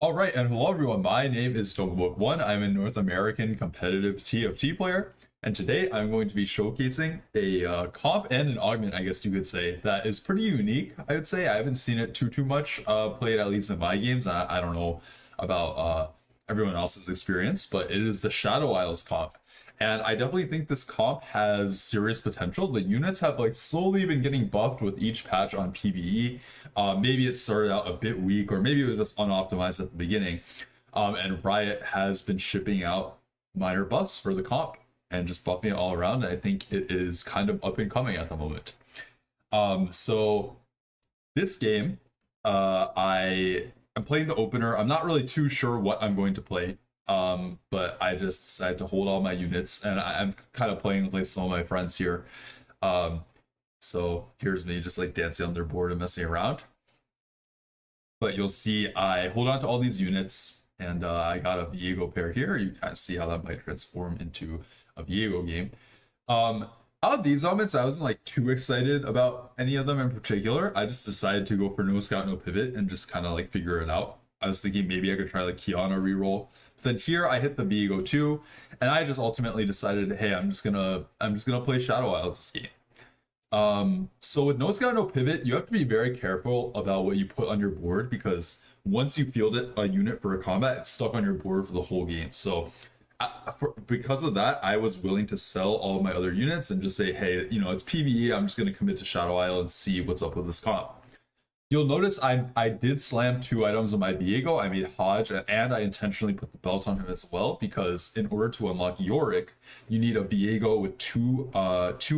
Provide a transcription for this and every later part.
All right, and hello everyone. My name is Book1. I'm a North American competitive TFT player, and today I'm going to be showcasing a comp and an augment, I guess you could say, that is pretty unique. I would say I haven't seen it too much played, at least in my games. I don't know about everyone else's experience, but it is the Shadow Isles comp. And I definitely think this comp has serious potential. The units have like slowly been getting buffed with each patch on PBE. Maybe it started out a bit weak, or maybe it was just unoptimized at the beginning. And Riot has been shipping out minor buffs for the comp and just buffing it all around. And I think it is kind of up and coming at the moment. So this game, I am playing the opener. I'm not really too sure what I'm going to play. But I just decided to hold all my units, and I'm kind of playing with like some of my friends here. So here's me just like dancing on their board and messing around. But you'll see I hold on to all these units, and I got a Viego pair here. You kind of see how that might transform into a Viego game. Out of these elements, I wasn't like too excited about any of them in particular. I just decided to go for no scout, no pivot, and just kind of like figure it out. I was thinking maybe I could try like Kiana reroll. But then here I hit the Viego too, and I just ultimately decided, hey, I'm just gonna play Shadow Isles this game. So with no scout, no pivot, you have to be very careful about what you put on your board, because once you field it a unit for a combat, it's stuck on your board for the whole game. So because of that, I was willing to sell all of my other units and just say, hey, you know, it's PBE. I'm just gonna commit to Shadow Isle and see what's up with this comp. You'll notice I did slam 2 items on my Viego. I made Hodge, and I intentionally put the belt on him as well, because in order to unlock Yorick, you need a Viego with two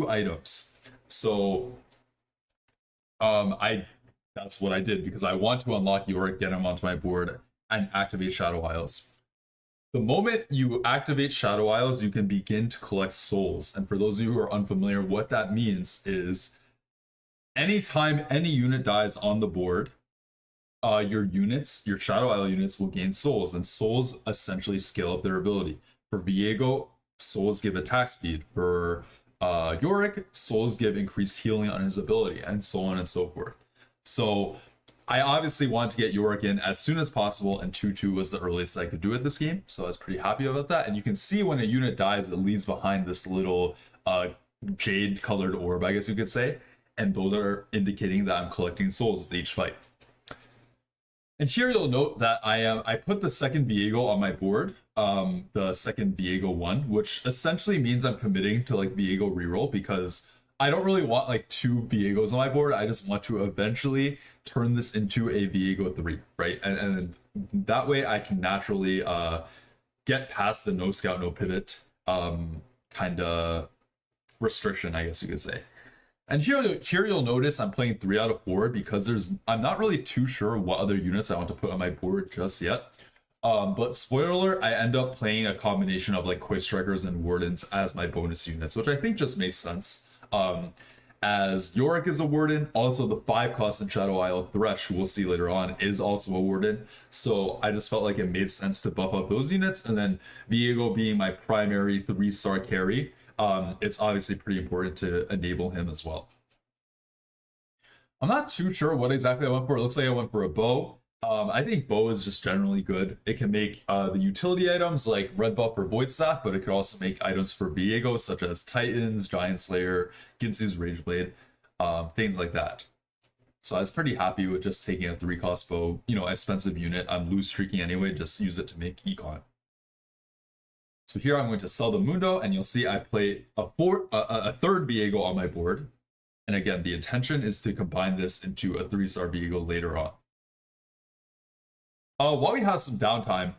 items. So that's what I did, because I want to unlock Yorick, get him onto my board, and activate Shadow Isles. The moment you activate Shadow Isles, you can begin to collect souls. And for those of you who are unfamiliar, what that means is anytime any unit dies on the board, your Shadow Isle units will gain souls, and souls essentially scale up their ability. For Viego, souls give attack speed. For Yorick, souls give increased healing on his ability, and so on and so forth. So I obviously want to get Yorick in as soon as possible, and 2-2 was the earliest I could do it this game, so I was pretty happy about that. And you can see when a unit dies, it leaves behind this little jade-colored orb, I guess you could say. And those are indicating that I'm collecting souls with each fight. And here you'll note that I put the second Viego on my board, the second Viego 1, which essentially means I'm committing to like Viego reroll, because I don't really want like 2 Viegos on my board. I just want to eventually turn this into a Viego 3, right? And that way I can naturally get past the no scout, no pivot kind of restriction, I guess you could say. And here you'll notice I'm playing 3 out of 4, because I'm not really too sure what other units I want to put on my board just yet. But spoiler alert, I end up playing a combination of like Quick Strikers and Wardens as my bonus units, which I think just makes sense. As Yorick is a Warden, also the 5-cost in Shadow Isle Thresh, who we'll see later on, is also a Warden. So I just felt like it made sense to buff up those units, and then Viego being my primary 3-star carry, it's obviously pretty important to enable him as well. I'm not too sure what exactly I went for. It looks like I went for a bow. I think bow is just generally good. It can make the utility items like red buff or void staff, but it could also make items for Viego such as Titans, Giant Slayer, Ginsu's Rageblade, things like that. So I was pretty happy with just taking a 3-cost bow, you know, expensive unit. I'm loose streaking anyway, just use it to make econ. So here I'm going to sell the Mundo, and you'll see I play a third Viego on my board. And again, the intention is to combine this into a 3-star Viego later on. While we have some downtime,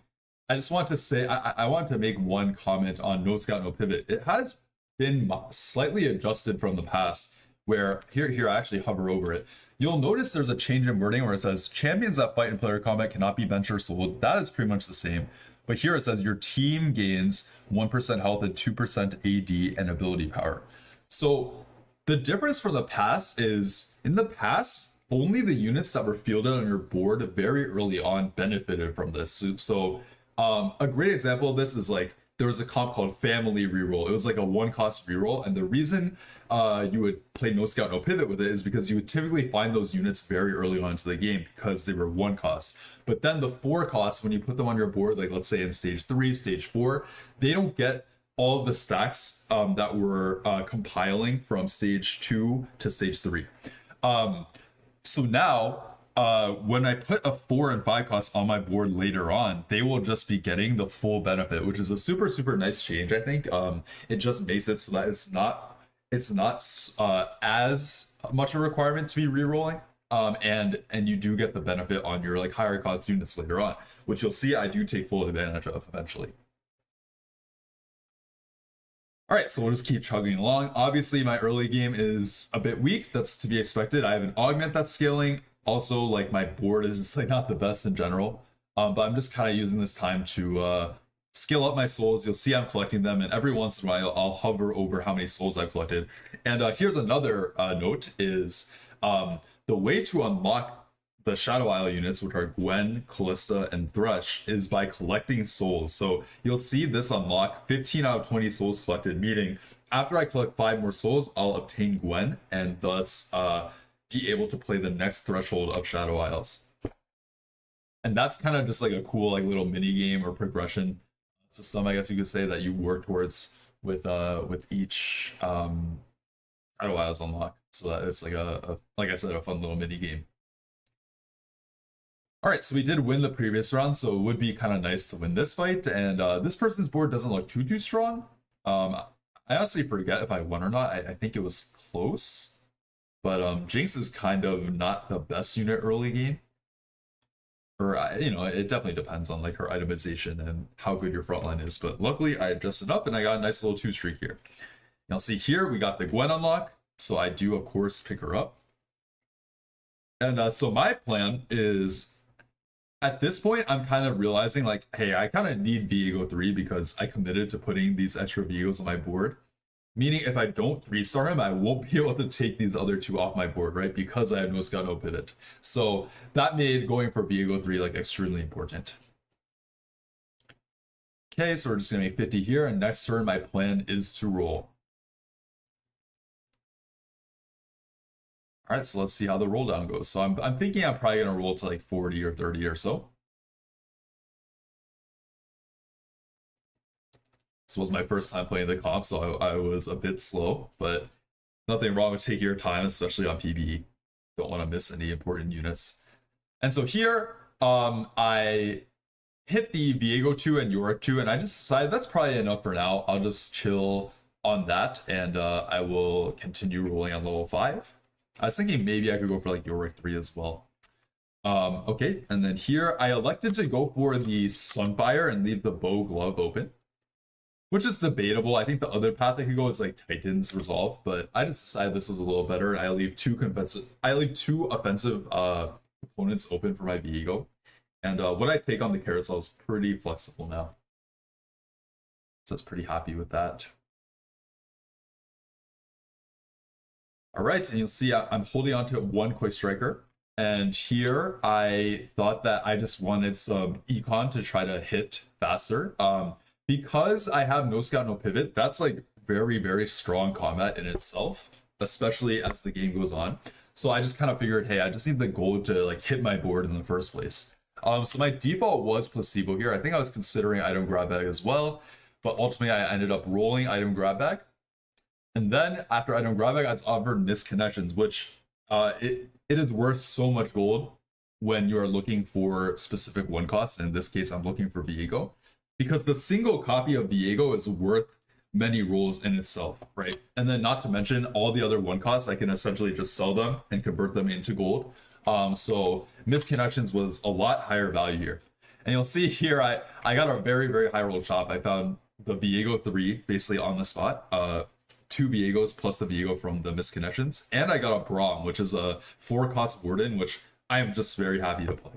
I just want to say, I want to make one comment on No Scout, No Pivot. It has been slightly adjusted from the past, where here I actually hover over it. You'll notice there's a change in wording where it says champions that fight in player combat cannot be benched or sold. That is pretty much the same. But here it says your team gains 1% health and 2% AD and ability power. So the difference for the past is, in the past, only the units that were fielded on your board very early on benefited from this. So a great example of this is like there was a comp called Family Reroll. It was like a one cost reroll, and the reason you would play No Scout No Pivot with it is because you would typically find those units very early on into the game because they were one cost. But then the 4 costs, when you put them on your board, like let's say in stage 3, stage 4, they don't get all of the stacks that were compiling from stage 2 to stage 3. So now, when I put a 4 and 5 cost on my board later on, they will just be getting the full benefit, which is a super, super nice change, I think. It just makes it so that it's not as much a requirement to be rerolling. And you do get the benefit on your like higher cost units later on, which you'll see I do take full advantage of eventually. All right, so we'll just keep chugging along. Obviously, my early game is a bit weak. That's to be expected. I have an augment that's scaling. Also, like my board is just like not the best in general. But I'm just kind of using this time to scale up my souls. You'll see I'm collecting them, and every once in a while I'll hover over how many souls I've collected. And here's another note: is the way to unlock the Shadow Isle units, which are Gwen, Callista, and Thresh, is by collecting souls. So you'll see this unlock 15 out of 20 souls collected, meaning after I collect 5 more souls, I'll obtain Gwen and thus be able to play the next threshold of Shadow Isles. And that's kind of just like a cool like little mini game or progression system, I guess you could say, that you work towards with each Shadow Isles unlock. So that it's like like I said, a fun little mini game. All right, so we did win the previous round, so it would be kind of nice to win this fight. And this person's board doesn't look too strong. I honestly forget if I won or not. I think it was close, but Jinx is kind of not the best unit early game. Or it definitely depends on like her itemization and how good your frontline is. But luckily, I adjusted up and I got a nice little 2 streak here. Now see here, we got the Gwen unlock, so I do of course pick her up. And so my plan is, at this point, I'm kind of realizing like, hey, I kind of need Viego 3 because I committed to putting these extra Viegos on my board. Meaning if I don't 3-star him, I won't be able to take these other 2 off my board, right? Because I have no scout, no pivot. So that made going for Viego 3 like extremely important. Okay, so we're just gonna make 50 here, and next turn my plan is to roll. All right, so let's see how the roll down goes. So I'm thinking I'm probably gonna roll to like 40 or 30 or so. This was my first time playing the comp, so I was a bit slow, but nothing wrong with taking your time, especially on PBE. Don't want to miss any important units. And so here, I hit the Viego 2 and Yorick 2, and I just decided that's probably enough for now. I'll just chill on that, and I will continue rolling on level 5. I was thinking maybe I could go for like Yorick 3 as well. Okay, and then here I elected to go for the Sunfire and leave the Bow Glove open, which is debatable. I think the other path I could go is like Titan's Resolve, but I just decided this was a little better, and I leave 2 offensive opponents open for my Viego. And what I take on the carousel is pretty flexible now, so I was pretty happy with that. All right, and you'll see I'm holding on to 1 Quick Striker. And here I thought that I just wanted some econ to try to hit faster. Because I have no scout, no pivot, that's like very, very strong combat in itself, especially as the game goes on. So I just kind of figured, hey, I just need the gold to like hit my board in the first place. So my default was placebo here. I think I was considering item grab bag as well, but ultimately I ended up rolling item grab bag. And then after item grab bag, I was offered misconnections, which it is worth so much gold when you are looking for specific 1 costs. And in this case, I'm looking for Viego, because the single copy of Viego is worth many rolls in itself, right? And then not to mention all the other 1 costs, I can essentially just sell them and convert them into gold. So misconnections was a lot higher value here. And you'll see here, I got a very, very high roll chop. I found the Viego 3 basically on the spot. 2 Viegos plus the Viego from the misconnections. And I got a Braum, which is a 4-cost Warden, which I am just very happy to play.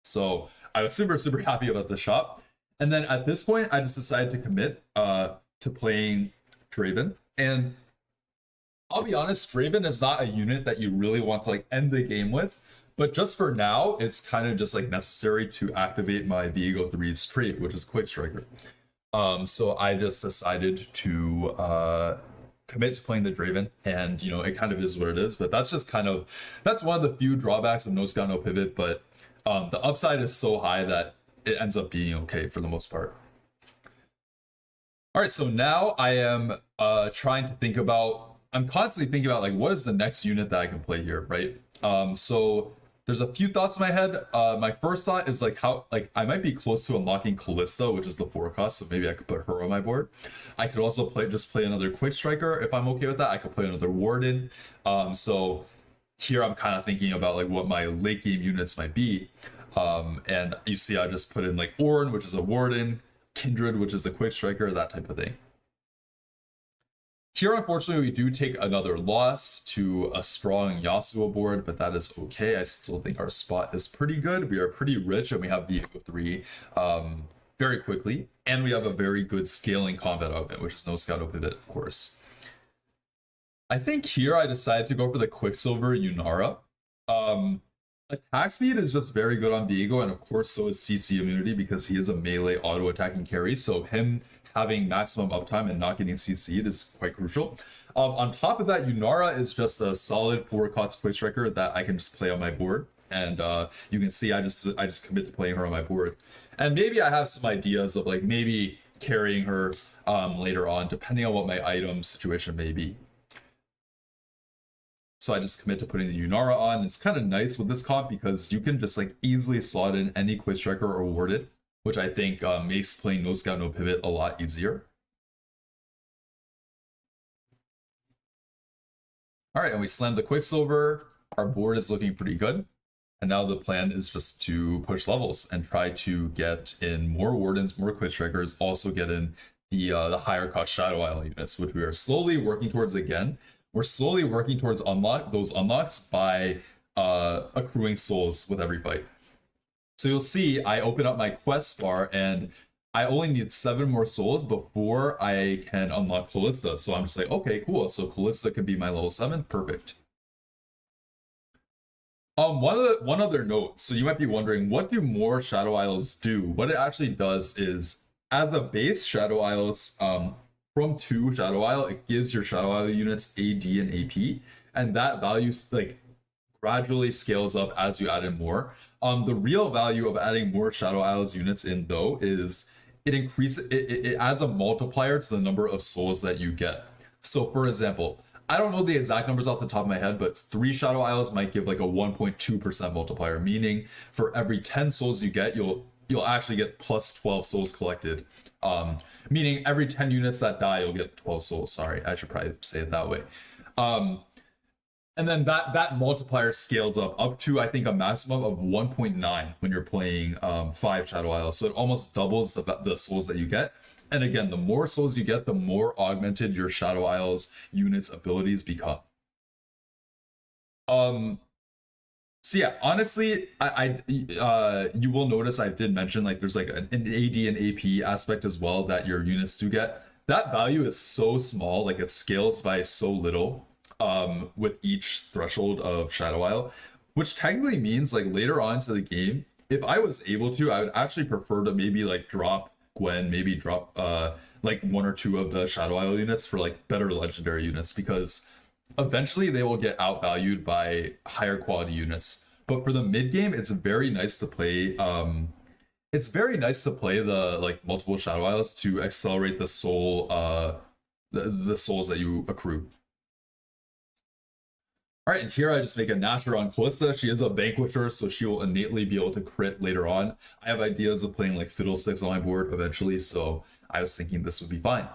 So I was super, super happy about the shop. And then at this point, I just decided to commit to playing Draven. And I'll be honest, Draven is not a unit that you really want to like end the game with. But just for now, it's kind of just like necessary to activate my Viego 3's trait, which is Quick Striker. So I just decided to commit to playing the Draven, and you know it kind of is what it is. But that's just kind of that's one of the few drawbacks of no scout no pivot. But the upside is so high that it ends up being okay for the most part. All right, so now I am trying to think about. I'm constantly thinking about like what is the next unit that I can play here, right? So there's a few thoughts in my head. My first thought is like how like I might be close to unlocking Callista, which is the 4 cost, so maybe I could put her on my board. I could also play another Quick Striker if I'm okay with that. I could play another Warden. So here I'm kind of thinking about like what my late game units might be. And you see I just put in like Ornn, which is a Warden, Kindred, which is a Quick Striker, that type of thing. Here, unfortunately, we do take another loss to a strong Yasuo board, but that is okay. I still think our spot is pretty good. We are pretty rich, and we have Viego 3 very quickly. And we have a very good scaling combat augment, which is no scout no pivot, of course. I think here I decided to go for the Quicksilver Yunara. Attack speed is just very good on Viego, and of course so is CC immunity because he is a melee auto-attacking carry, so him having maximum uptime and not getting CC'd is quite crucial. On top of that, Yunara is just a solid 4 cost Quick Striker that I can just play on my board, and you can see I just commit to playing her on my board. And maybe I have some ideas of like maybe carrying her later on, depending on what my item situation may be. So I just commit to putting the Yunara on. It's kind of nice with this comp because you can just like easily slot in any Quick Striker or Warded, which I think makes playing no scout no pivot a lot easier. All right, and we slammed the Quicksilver. Our board is looking pretty good. And now the plan is just to push levels and try to get in more Wardens, more Quick Strikers, also get in the higher cost Shadow Isle units, which we are slowly working towards again. We're slowly working towards those unlocks by accruing souls with every fight. So you'll see I open up my quest bar and I only need 7 more souls before I can unlock Callista. So I'm just like, okay, cool. So Callista can be my level 7. Perfect. One other note. So you might be wondering, what do more Shadow Isles do? What it actually does is, as a base, Shadow Isles, from 2 Shadow Isle, it gives your Shadow Isle units AD and AP, and that value like gradually scales up as you add in more. The real value of adding more Shadow Isles units in though is it adds a multiplier to the number of souls that you get. So for example, I don't know the exact numbers off the top of my head, but 3 Shadow Isles might give like a 1.2% multiplier, meaning for every 10 souls you get, you'll actually get plus 12 souls collected. Meaning every 10 units that die, you'll get 12 souls. Sorry, I should probably say it that way. And then that multiplier scales up to, I think, a maximum of 1.9 when you're playing 5 Shadow Isles. So it almost doubles the souls that you get. And again, the more souls you get, the more augmented your Shadow Isles units' abilities become. So yeah, honestly, you will notice I did mention like there's like an AD and AP aspect as well that your units do get. That value is so small, like it scales by so little with each threshold of Shadow Isle, which technically means like later on to the game, if I was able to, I would actually prefer to maybe like drop Gwen, maybe drop like 1 or 2 of the Shadow Isle units for like better legendary units, because eventually they will get outvalued by higher quality units. But for the mid game, it's very nice to play the like multiple Shadow Isles to accelerate the soul the souls that you accrue. All right, and here I just make a Nasher on Callista. She is a Vanquisher, so she will innately be able to crit later on. I have ideas of playing like Fiddlesticks on my board eventually, so I was thinking this would be fine.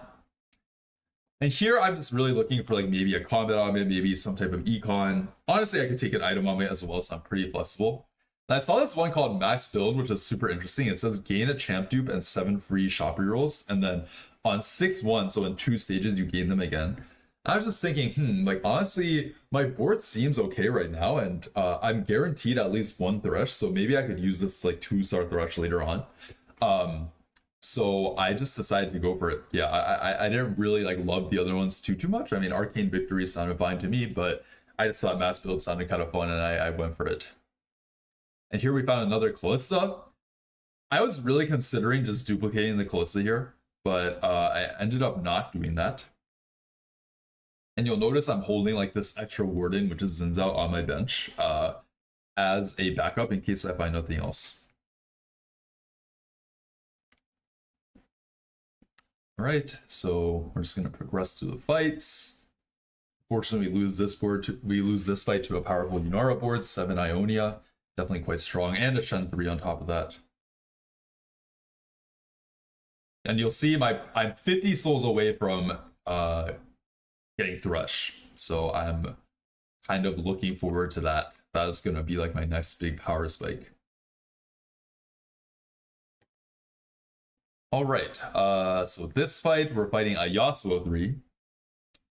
And here I'm just really looking for like maybe a combat augment, maybe some type of econ. Honestly, I could take an item augment as well, so I'm pretty flexible. And I saw this one called Max Build, which is super interesting. It says gain a champ dupe and 7 free shop rerolls, and then on 6-1, so in 2 stages, you gain them again. I was just thinking, like honestly, my board seems okay right now, and I'm guaranteed at least 1 Thresh, so maybe I could use this like 2-star Thresh later on. So I just decided to go for it. Yeah, I didn't really like love the other ones too much. I mean, Arcane Victory sounded fine to me, but I just thought Mass Build sounded kind of fun, and I went for it. And here we found another Callista. I was really considering just duplicating the Callista here. but I ended up not doing that. And you'll notice I'm holding like this extra Warden, which is Zinzao, on my bench as a backup in case I find nothing else. All right, so we're just gonna progress through the fights. Fortunately, we lose this fight to a powerful Yunara board, 7 Ionia, definitely quite strong, and a Shen 3 on top of that. And you'll see I'm 50 souls away from getting Thresh, so I'm kind of looking forward to that. That is gonna be like my next big power spike. All right, so this fight, we're fighting a Yasuo 3.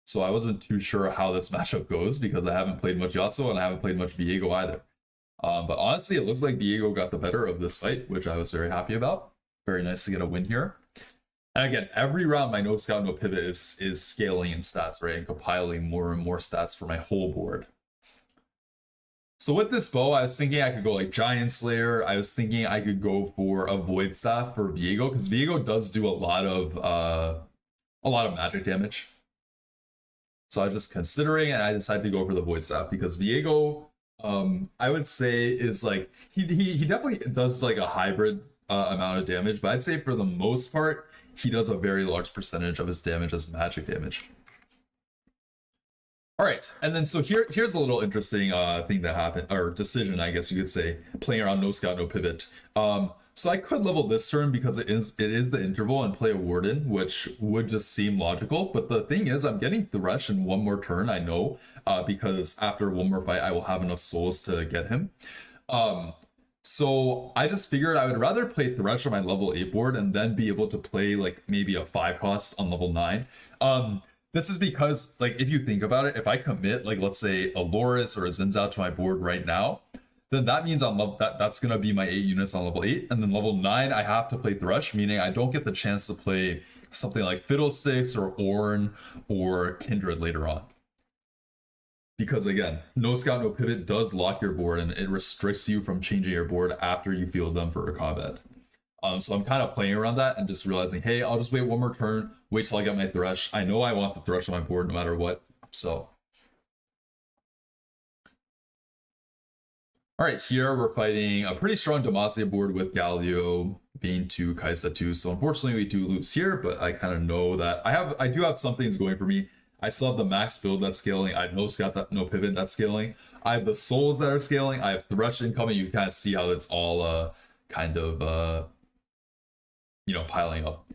So I wasn't too sure how this matchup goes because I haven't played much Yasuo and I haven't played much Viego either. But honestly, it looks like Viego got the better of this fight, which I was very happy about. Very nice to get a win here. And again, every round my no scout, no pivot is scaling in stats, right? And compiling more and more stats for my whole board. So with this bow, I was thinking I could go like Giant Slayer. I was thinking I could go for a Void Staff for Viego, because Viego does do a lot of magic damage. So I was just considering, and I decided to go for the Void Staff because Viego, I would say, is like he definitely does like a hybrid amount of damage, but I'd say for the most part, he does a very large percentage of his damage as magic damage. All right, and then so here's a little interesting thing that happened, or decision, I guess you could say, playing around no scout, no pivot. So I could level this turn because it is the interval and play a Warden, which would just seem logical. But the thing is, I'm getting Thresh in one more turn, I know, because after one more fight, I will have enough souls to get him. So I just figured I would rather play Thresh on my level 8 board and then be able to play like maybe a 5 cost on level 9. This is because, like, if you think about it, if I commit, like, let's say a Loris or a Zinzao to my board right now, then that means on level that's gonna be my 8 units on level 8, and then level 9 I have to play Thresh, meaning I don't get the chance to play something like Fiddlesticks or Ornn or Kindred later on. Because again, no scout, no pivot does lock your board, and it restricts you from changing your board after you field them for a combat. So I'm kind of playing around that and just realizing, hey, I'll just wait one more turn, wait till I get my Thresh. I know I want the Thresh on my board no matter what, so. All right, here we're fighting a pretty strong Demacia board with Galio, Bane 2, Kaisa 2. So unfortunately we do lose here, but I kind of know that I do have some things going for me. I still have the max build that's scaling. I have no scout, no pivot that's scaling. I have the souls that are scaling. I have Thresh incoming. You kind of see how it's all kind of piling up.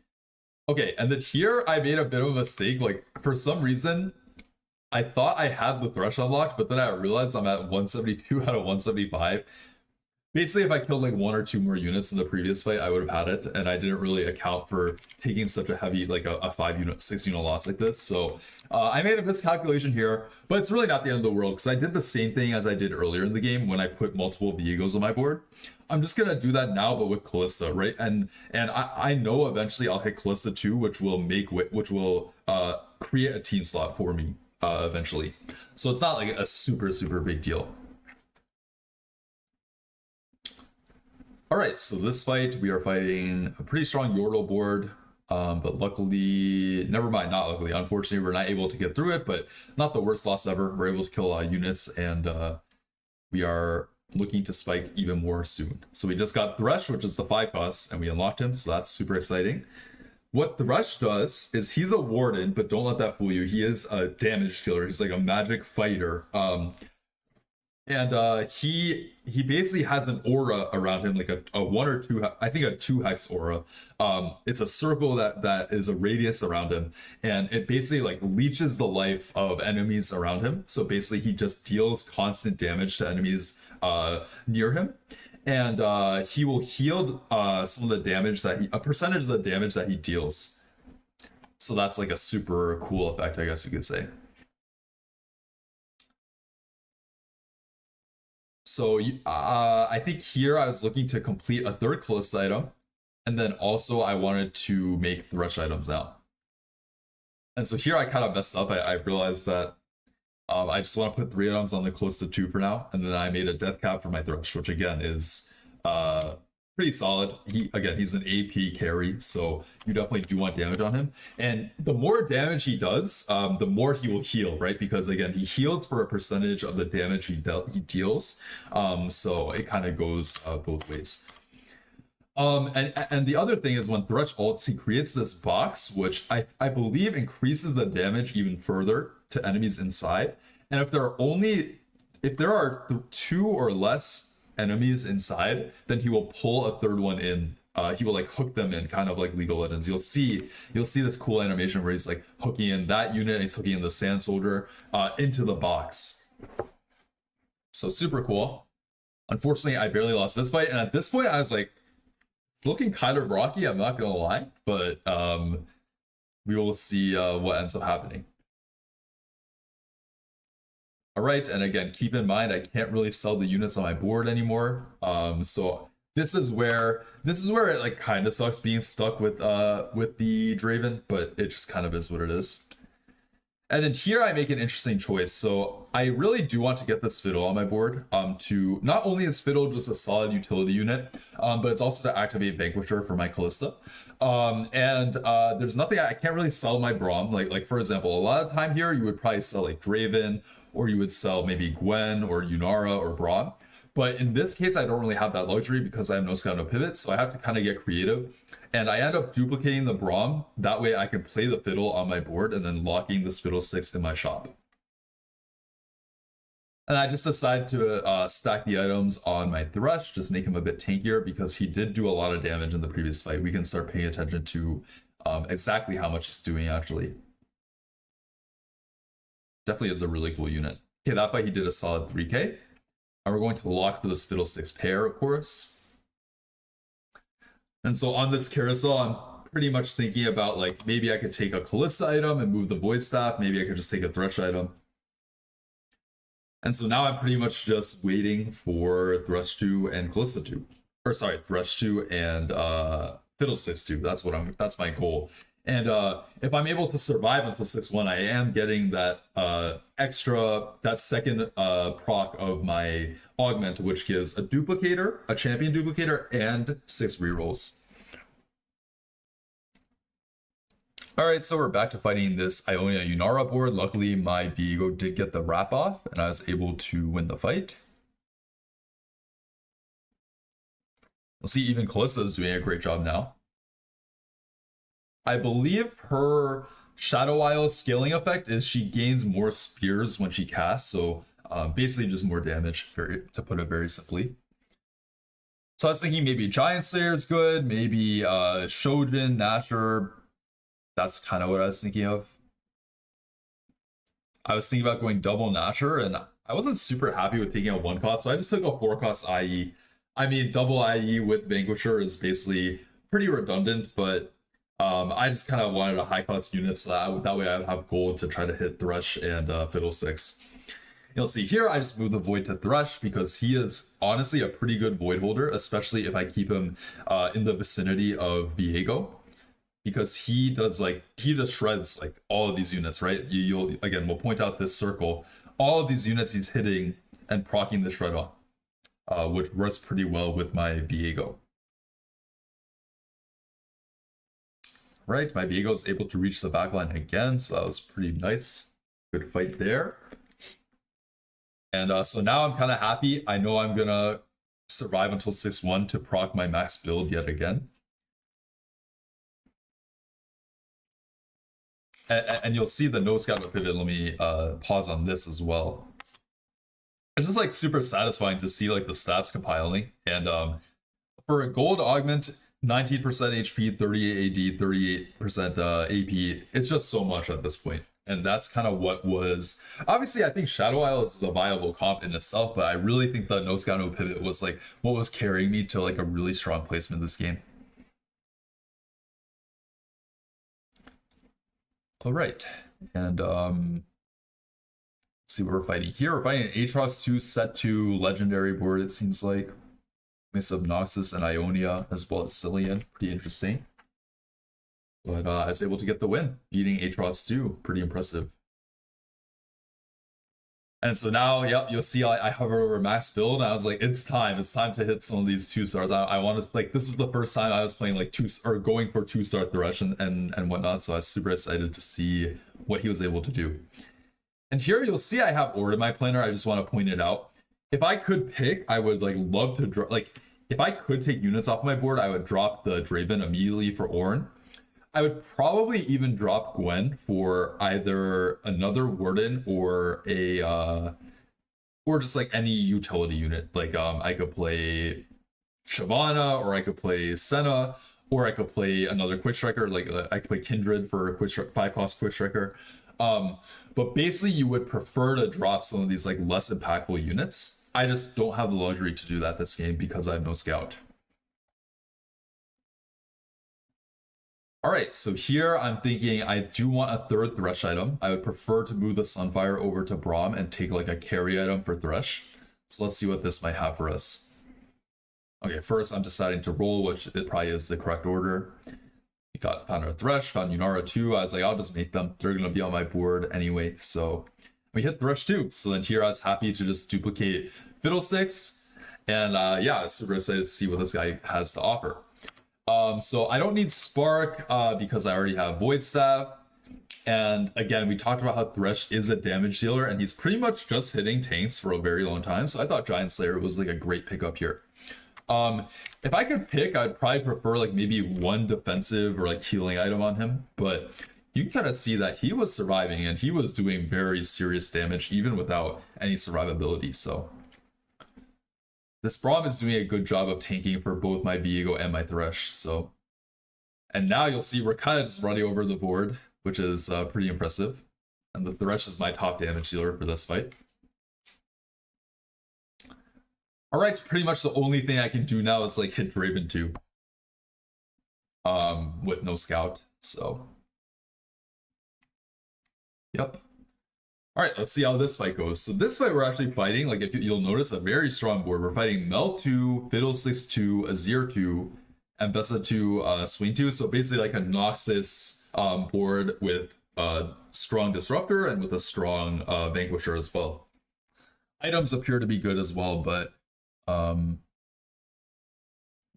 Okay, and then here I made a bit of a mistake. Like, for some reason, I thought I had the Thresh unlocked, but then I realized I'm at 172 out of 175. Basically, if I killed like 1 or 2 more units in the previous fight, I would have had it, and I didn't really account for taking such a heavy, like a 6 unit loss like this. So I made a miscalculation here, but it's really not the end of the world, because I did the same thing as I did earlier in the game when I put multiple Viegos on my board. I'm just gonna do that now, but with Kalista, right? And I know eventually I'll hit Kalista 2, which will create a team slot for me eventually. So it's not like a super big deal. All right, so this fight, we are fighting a pretty strong Yordle board, but luckily, never mind, not luckily, unfortunately, we're not able to get through it, but not the worst loss ever. We're able to kill a lot of units, and we are looking to spike even more soon. So we just got Thresh, which is the 5 cost, and we unlocked him, so that's super exciting. What Thresh does is he's a Warden, but don't let that fool you. He is a damage dealer. He's like a magic fighter. And he basically has an aura around him, like a 1 or 2, I think a 2 hex aura. It's a circle that is a radius around him, and it basically like leeches the life of enemies around him. So basically he just deals constant damage to enemies near him, and he will heal some of the damage a percentage of the damage that he deals. So that's like a super cool effect, I guess you could say. So I think here I was looking to complete a 3rd Kalista item, and then also I wanted to make Thresh items now. And so here I kind of messed up. I realized that I just want to put 3 items on the Kalista 2 for now, and then I made a death cap for my Thresh, which again is pretty solid. He's an AP carry, so you definitely do want damage on him. And the more damage he does, the more he will heal, right? Because again, he heals for a percentage of the damage he deals. So it kind of goes both ways. And the other thing is when Thresh ults, he creates this box, which I believe increases the damage even further to enemies inside. And if there are 2 or less enemies inside, then he will pull a third one in. He will like hook them in, kind of like League of Legends. You'll see this cool animation where he's like hooking in that unit, and he's hooking in the Sand Soldier into the box. So super cool. Unfortunately, I barely lost this fight, and at this point, I was like, it's looking kind of rocky. I'm not gonna lie, but we will see what ends up happening. All right, and again, keep in mind I can't really sell the units on my board anymore. So this is where it like kind of sucks being stuck with the Draven, but it just kind of is what it is. And then here I make an interesting choice. So I really do want to get this Fiddle on my board. To not only is Fiddle just a solid utility unit, but it's also to activate Vanquisher for my Callista. There's nothing I can't really sell my Braum. Like for example, a lot of time here you would probably sell like Draven, or you would sell maybe Gwen or Yunara or Braum. But in this case, I don't really have that luxury because I have no scout, no pivot, so I have to kind of get creative. And I end up duplicating the Braum. That way I can play the Fiddle on my board and then locking this Fiddlesticks in my shop. And I just decided to stack the items on my Thresh, just make him a bit tankier because he did do a lot of damage in the previous fight. We can start paying attention to exactly how much he's doing actually. Definitely is a really cool unit. Okay, that fight he did a solid 3k. And we're going to lock for this Fiddlesticks pair, of course. And so on this carousel, I'm pretty much thinking about like maybe I could take a Callista item and move the Void Staff. Maybe I could just take a Thresh item. And so now I'm pretty much just waiting for Thresh 2 and Callista 2. Or sorry, Thresh 2 and Fiddlesticks 2. That's my goal. And if I'm able to survive until 6-1, I am getting that second proc of my augment, which gives a duplicator, a champion duplicator, and 6 rerolls. Alright, so we're back to fighting this Ionia Yunara board. Luckily, my Viego did get the wrap off, and I was able to win the fight. You'll see even Callista is doing a great job now. I believe her Shadow Isle scaling effect is she gains more spears when she casts, so basically just more damage, to put it very simply. So I was thinking maybe Giant Slayer is good, maybe Shojin, Nasher. That's kind of what I was thinking of. I was thinking about going double Nasher, and I wasn't super happy with taking a 1 cost, so I just took a 4 cost IE. I mean, double IE with Vanquisher is basically pretty redundant, but I just kind of wanted a high cost unit so that way I would have gold to try to hit Thresh and Fiddlesticks. You'll see here I just moved the Void to Thresh because he is honestly a pretty good Void holder, especially if I keep him in the vicinity of Viego, because he just shreds like all of these units, right? We'll point out this circle. All of these units he's hitting and proccing the shred on, which works pretty well with my Viego. Right, my Viego is able to reach the backline again, so that was pretty nice. Good fight there. And so now I'm kind of happy. I know I'm gonna survive until 6-1 to proc my max build yet again. And you'll see the no scout with pivot. Let me pause on this as well. It's just like super satisfying to see like the stats compiling. And for a gold augment, 19% HP, 38 AD, 38% AP. It's just so much at this point. And that's kind of what was... Obviously, I think Shadow Isle is a viable comp in itself, but I really think that no scout, no pivot was like what was carrying me to like a really strong placement this game. All right. And let's see what we're fighting here. We're fighting an Aatrox 2 set 2 legendary board, it seems like. Mix of Noxus and Ionia as well as Cillian. Pretty interesting. But I was able to get the win, beating Aatrox 2. Pretty impressive. And so now, yep, you'll see I hover over max build, and I was like, it's time to hit some of these 2 stars. I want to, like, this is the first time I was playing like going for 2-star Thresh and whatnot, so I was super excited to see what he was able to do. And here you'll see I have Ord in my planner. I just want to point it out. If I could pick, I would like love to drop, like, if I could take units off my board, I would drop the Draven immediately for Ornn. I would probably even drop Gwen for either another Warden or a or just like any utility unit. Like I could play Shyvana, or I could play Senna, or I could play another Quick Striker. Like I could play Kindred for a 5-cost Quick Striker. But basically you would prefer to drop some of these like less impactful units. I just don't have the luxury to do that this game because I have no scout. All right, so here I'm thinking I do want a third Thresh item. I would prefer to move the Sunfire over to Braum and take like a carry item for Thresh. So let's see what this might have for us. Okay, first I'm deciding to roll, which it probably is the correct order. We found our Thresh, found Yunara too. I was like, I'll just make them. They're gonna be on my board anyway. So we hit Thresh too. So then here I was happy to just duplicate Fiddlesticks. And yeah, super excited to see what this guy has to offer. So I don't need Spark because I already have Void Staff. And again, we talked about how Thresh is a damage dealer, and he's pretty much just hitting tanks for a very long time. So I thought Giant Slayer was like a great pickup here. If I could pick, I'd probably prefer like maybe one defensive or like healing item on him. But you can kind of see that he was surviving, and he was doing very serious damage even without any survivability. So this Braum is doing a good job of tanking for both my Viego and my Thresh. So, and now you'll see we're kind of just running over the board, which is pretty impressive. And the Thresh is my top damage dealer for this fight. All right, pretty much the only thing I can do now is like hit Draven 2 with no scout. So, yep. All right, let's see how this fight goes. So this fight we're actually fighting, like if you'll notice, a very strong board. We're fighting Mel 2, Fiddlesticks 2, Azir 2, and Bessa 2, Swing 2. So basically like a Noxus board with a strong Disruptor and with a strong Vanquisher as well. Items appear to be good as well, but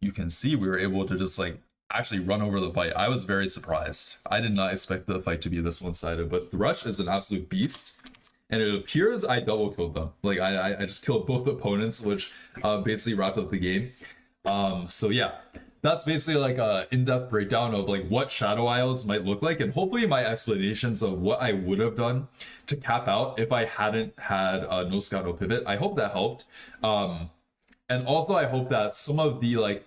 you can see we were able to just like actually run over the fight. I was very surprised. I did not expect the fight to be this one-sided, but Thresh is an absolute beast. And it appears I double killed them. Like I just killed both opponents, which basically wrapped up the game. So yeah, that's basically like a in-depth breakdown of like what Shadow Isles might look like, and hopefully my explanations of what I would have done to cap out if I hadn't had no scout, no pivot. I hope that helped. And also I hope that some of the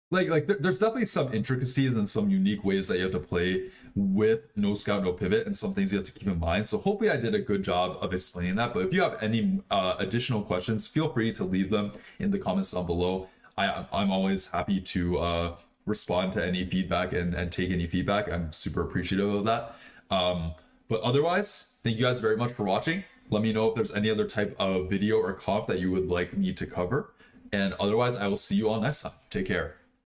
there's definitely some intricacies and some unique ways that you have to play with no scout, no pivot, and some things you have to keep in mind. So hopefully I did a good job of explaining that. But if you have any additional questions, feel free to leave them in the comments down below. I'm always happy to respond to any feedback and take any feedback. I'm super appreciative of that. But otherwise, thank you guys very much for watching. Let me know if there's any other type of video or comp that you would like me to cover. And otherwise, I will see you all next time. Take care.